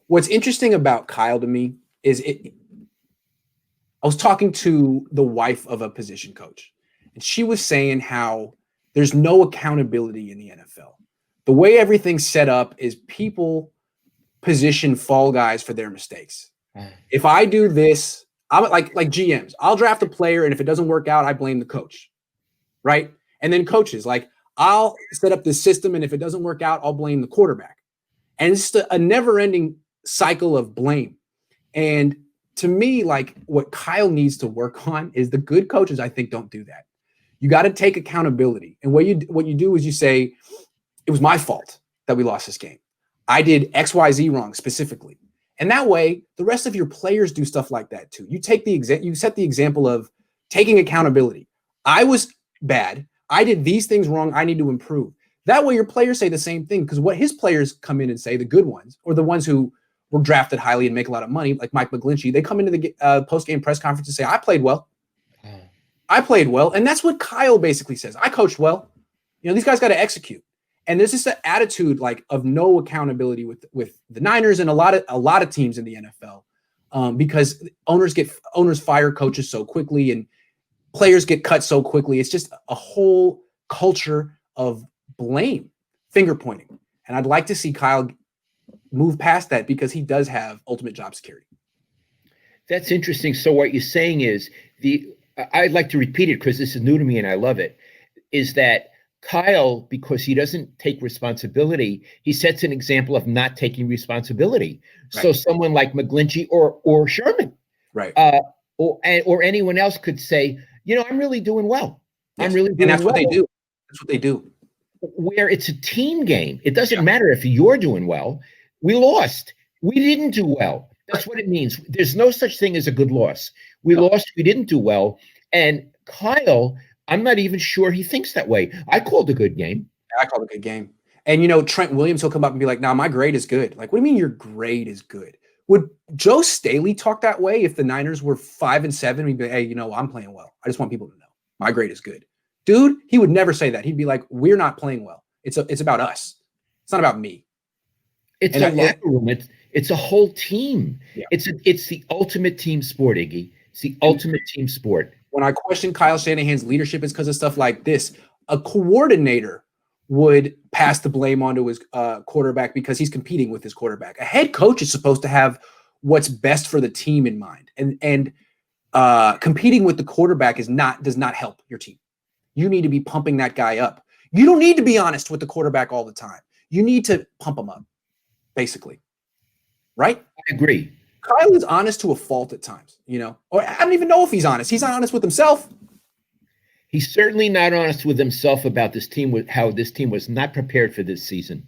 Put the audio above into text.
What's interesting about Kyle to me is I was talking to the wife of a position coach, and she was saying how there's no accountability in the NFL. The way everything's set up is people position fall guys for their mistakes. If I do this, I'm like GMs. I'll draft a player, and if it doesn't work out, I blame the coach, right? And then coaches, like I'll set up this system, and if it doesn't work out, I'll blame the quarterback. And it's just a never-ending cycle of blame. And to me, like what Kyle needs to work on is the good coaches, I think, don't do that. You got to take accountability. And what you do is you say, it was my fault that we lost this game. I did XYZ wrong specifically. And that way, the rest of your players do stuff like that too. You take you set the example of taking accountability. I was bad. I did these things wrong. I need to improve. That way, your players say the same thing, because what his players come in and say, the good ones, or the ones who were drafted highly and make a lot of money, like Mike McGlinchey, they come into the post-game press conference and say, I played well. I played well. And that's what Kyle basically says. I coached well. You know, these guys got to execute. And there's just an attitude like of no accountability with the Niners and a lot of teams in the NFL, because owners fire coaches so quickly and players get cut so quickly. It's just a whole culture of blame, finger pointing. And I'd like to see Kyle move past that, because he does have ultimate job security. That's interesting. So what you're saying is I'd like to repeat it because this is new to me and I love it, is that Kyle, because he doesn't take responsibility, he sets an example of not taking responsibility. Right. So someone like McGlinchey or Sherman, right, or anyone else could say, you know, I'm really doing well. Yes. I'm really doing well. And that's what they do. That's what they do. Where it's a team game. It doesn't matter if you're doing well. We lost. We didn't do well. That's what it means. There's no such thing as a good loss. We lost. We didn't do well. And Kyle, I'm not even sure he thinks that way. I called a good game. I called a good game. And, you know, Trent Williams will come up and be like, nah, my grade is good. Like, what do you mean your grade is good? Would Joe Staley talk that way if the Niners were 5-7? He'd be, hey, you know, I'm playing well. I just want people to know my grade is good. Dude, he would never say that. He'd be like, we're not playing well. It's about us. It's not about me. It's a locker room. It's a whole team. Yeah. It's the ultimate team sport, Iggy. It's the ultimate team sport. When I question Kyle Shanahan's leadership, it's because of stuff like this. A coordinator would pass the blame onto his quarterback because he's competing with his quarterback. A head coach is supposed to have what's best for the team in mind. And competing with the quarterback does not help your team. You need to be pumping that guy up. You don't need to be honest with the quarterback all the time. You need to pump him up, basically. Right? I agree. Kyle is honest to a fault at times, you know, or I don't even know if he's honest. He's not honest with himself. He's certainly not honest with himself about this team, with how this team was not prepared for this season.